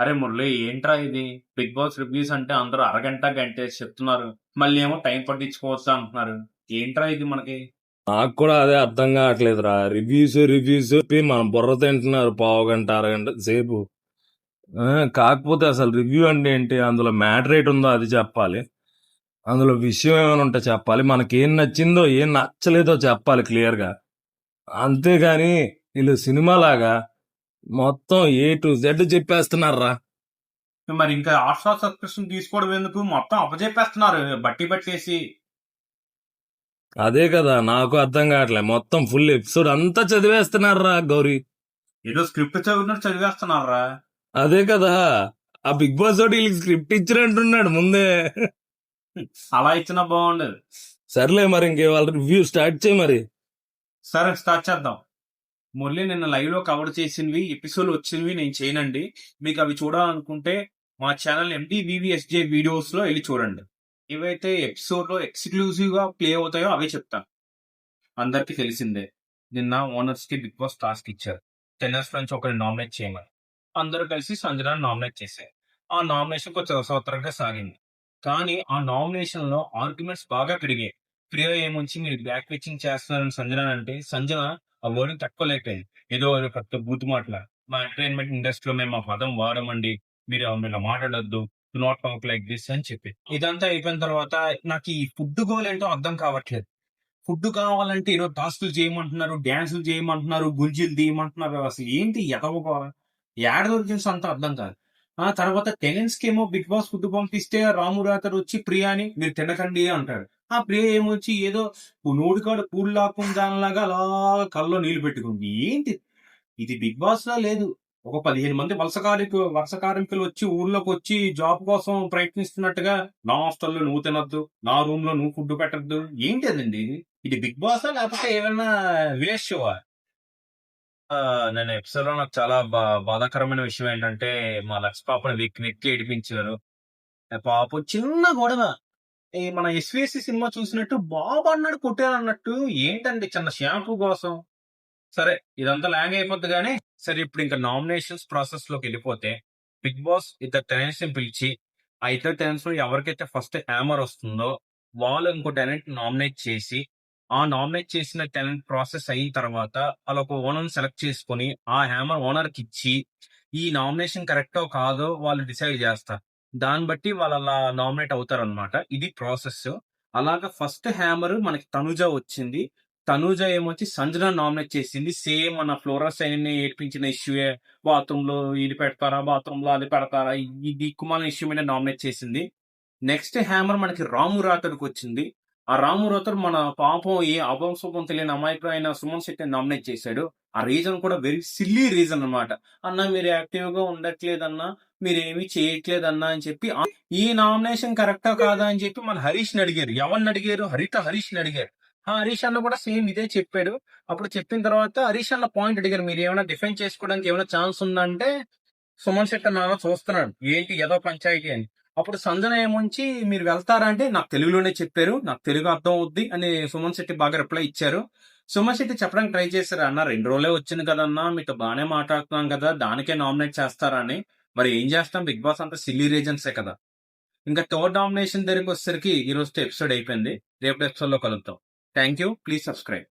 అరే మురళి ఏంట్రా ఇది? బిగ్ బాస్ రివ్యూస్ అంటే అందరూ అరగంట, గంటేసి చెప్తున్నారు. మళ్ళీ ఏమో టైం పట్టించుకోవచ్చు అంటున్నారు. ఏంట్రా ఇది మనకి? నాకు కూడా అదే అర్థం కావట్లేదురా. రివ్యూస్ చెప్పి మనం బుర్ర తింటున్నారు పావు గంట అరగంట సేపు. ఆ, కాకపోతే అసలు రివ్యూ అంటే ఏంటి? అందులో మ్యాటర్ ఏంటి ఉందో అది చెప్పాలి. అందులో విషయం ఏమైనా ఉంటే చెప్పాలి. మనకి ఏం నచ్చిందో ఏం నచ్చలేదో చెప్పాలి క్లియర్గా. అంతేగాని వీళ్ళు సినిమాలాగా మొత్తం ఏ టు జెడ్ చెప్పేస్తున్నారా. మరి ఇంకా హాట్‌స్టార్ సబ్స్క్రిప్షన్ తీసుకోవడం ఎందుకు? మొత్తం అప్పజెప్పేస్తున్నారు బట్టి పట్టేసి. అదే కదా నాకు అర్థం కావట్లే. మొత్తం ఫుల్ ఎపిసోడ్ అంతా చదివేస్తున్నారా గౌరీ. ఏదో స్క్రిప్ట్ చదివినట్టు చదివేస్తున్నారా? అదే కదా, ఆ బిగ్ బాస్ తోటి వీళ్ళకి స్క్రిప్ట్ ఇచ్చినట్టున్నాడు ముందే. అలా ఇచ్చినా బాగుండేది. సర్లే మరి ఇంకే వాళ్ళ రివ్యూ స్టార్ట్ చేయి మరి. సరే స్టార్ట్ చేద్దాం. మురళి నిన్న లైవ్ లో కవర్ చేసినవి ఎపిసోడ్ వచ్చినవి నేను చేయనండి. మీకు అవి చూడాలనుకుంటే మా ఛానల్ MDVVSJ వీడియోస్ లో వెళ్ళి చూడండి. ఏవైతే ఎపిసోడ్ లో ఎక్స్క్లూజివ్ గా ప్లే అవుతాయో అవే చెప్తాను. అందరికీ తెలిసిందే, నిన్న ఓనర్స్ కి బిగ్ బాస్ టాస్క్ ఇచ్చారు. టెన్నర్స్ నుంచి ఒకరిని నామినేట్ చేయమని. అందరూ కలిసి సంజనాన్ని నామినేట్ చేశారు. ఆ నామినేషన్ కొంచెం రసవత్తరంగా సాగింది. కానీ ఆ నామినేషన్ లో ఆర్గ్యుమెంట్స్ బాగా పెరిగాయి. ప్రియ ఏముంచి మీరు బ్యాక్ పిచ్చింగ్ చేస్తున్నారని సంజన అంటే సంజన ఆ వర్డ్ తట్టుకోలేకపోయింది. ఏదో పెద్ద బూతు మాటల, మా ఎంటర్టైన్మెంట్ ఇండస్ట్రీలో మేము ఆ పదం వాడమండి, మీరు ఇలా మాట్లాడొద్దు, do not talk like this అని చెప్పి. ఇదంతా అయిపోయిన తర్వాత నాకు ఈ ఫుడ్ గోల్ ఏంటో అర్థం కావట్లేదు. ఫుడ్ కావాలంటే ఏదో టాస్కులు చేయమంటున్నారు, డాన్సులు చేయమంటున్నారు, గుంజీలు తీయమంటున్నారు. అసలు ఏంటి ఎదవ ఏడ దొరికింది అంత అర్థం కాదు. ఆ తర్వాత టెనెన్స్ కి ఏమో బిగ్ బాస్ ఫుడ్ పంపిస్తే రాము రాతరు వచ్చి ప్రియాని మీరు తినకండి అంటాడు. ఆ ప్రియ ఏమొచ్చి ఏదో నోటికాడ పూలు లాక్కుని దానిలాగా అలా కల్లో నీళ్లు పెట్టుకుంది. ఏంటి ఇది? బిగ్ బాస్ లా లేదు. ఒక 15 మంది వలస కార్మికులు వచ్చి ఊర్లోకి వచ్చి జాబ్ కోసం ప్రయత్నిస్తున్నట్టుగా నా హాస్టల్లో నువ్వు తినొద్దు, నా రూమ్ లో నువ్వు ఫుడ్ పెట్టద్దు. ఏంటి అదండి ఇది? ఇది బిగ్ బాస్ లేకపోతే ఏమైనా విలేజ్ షోవా? నేను ఎపిసోడ్ లో నాకు చాలా బాధాకరమైన విషయం ఏంటంటే మా లక్స్ పాపని నెక్కి ఏడిపించారు. ఆ పాప చిన్న గొడవ ఈ మన ఎస్విఎస్సి సినిమా చూసినట్టు బాబు అన్నాడు కొట్టానన్నట్టు. ఏంటండి చిన్న షాంపూ కోసం? సరే ఇదంతా లాగ్ అయిపోద్ది గానీ, సరే ఇప్పుడు ఇంకా నామినేషన్స్ ప్రాసెస్ లోకి వెళ్ళిపోతే బిగ్ బాస్ ఇద్దరు టెనెంట్స్ ని పిలిచి ఆ ఇద్దరు టెనెంట్స్ లో ఎవరికైతే ఫస్ట్ హ్యామర్ వస్తుందో వాళ్ళు ఇంకో టెనెంట్ నామినేట్ చేసి ఆ నామినేట్ చేసిన టెనెంట్ ప్రాసెస్ అయిన తర్వాత వాళ్ళు ఒక ఓనర్ సెలెక్ట్ చేసుకొని ఆ హ్యామర్ ఓనర్ కి ఇచ్చి ఈ నామినేషన్ కరెక్టో కాదో వాళ్ళు డిసైడ్ చేస్తారు. దాన్ని బట్టి వాళ్ళు అలా నామినేట్ అవుతారు అనమాట. ఇది ప్రాసెస్. అలాగా ఫస్ట్ హ్యామర్ మనకి తనుజ వచ్చింది. తనూజ ఏమొచ్చి సంజన నామినేట్ చేసింది. సేమ్ మన ఫ్లోరా సైనిని ఏడిపించిన ఇష్యూయే. బాత్రూమ్ లో ఇది పెడతారా, బాత్రూమ్ లో అది పెడతారా, ఈ దిక్కుమాలిన ఇష్యూ మీద నామినేట్ చేసింది. నెక్స్ట్ హ్యామర్ మనకి రాము రాథోర్‌కి వచ్చింది. ఆ రాము రాథోర్ మన పాపం ఏ అభం శుభం తెలియని అమాయకుడైన సుమన్ శెట్టిని నామినేట్ చేశాడు. ఆ రీజన్ కూడా వెరీ సిల్లీ రీజన్ అన్నమాట. "అన్నా మీరు యాక్టివ్‌గా ఉండట్లేదన్నా, మీరేమి చేయట్లేదన్నా" అని చెప్పి ఈ నామినేషన్ కరెక్టా కాదా అని చెప్పి మన హరీష్‌ని అడిగారు. ఎవరిని అడిగారు? హరీష్‌ని అడిగారు. హరీష్ అన్న కూడా సేమ్ ఇదే చెప్పాడు. అప్పుడు చెప్పిన తర్వాత హరీష్ అన్న పాయింట్ అడిగారు. "మీరేమైనా డిఫెండ్ చేసుకోవడానికి ఏమైనా ఛాన్స్ ఉందా" అంటే సుమన్ శెట్టి అన్న చూస్తున్నాడు. ఏంటి ఏదో పంచాయతీ అని. అప్పుడు సంజన ఏముంచి మీరు వెళ్తారా అంటే నాకు తెలుగులోనే చెప్పారు, నాకు తెలుగు అర్థం అవుద్ది అని సుమన్ శెట్టి బాగా రిప్లై ఇచ్చారు. సుమన్ శెట్టి చెప్పడానికి ట్రై చేశారు. అన్న 2 రోజులే వచ్చింది కదన్నా, మీతో బానే మాట్లాడుతున్నాం కదా, దానికే నామినేట్ చేస్తారా అని. మరి ఏం చేస్తాం, బిగ్ బాస్ అంతా సిల్లీ రీజన్సే కదా. ఇంకా థర్డ్ నామినేషన్ దగ్గరికి వచ్చేసరికి ఈ రోజుతో ఎపిసోడ్ అయిపోయింది. రేపు ఎపిసోడ్ లో కలుద్దాం. Thank you. Please subscribe.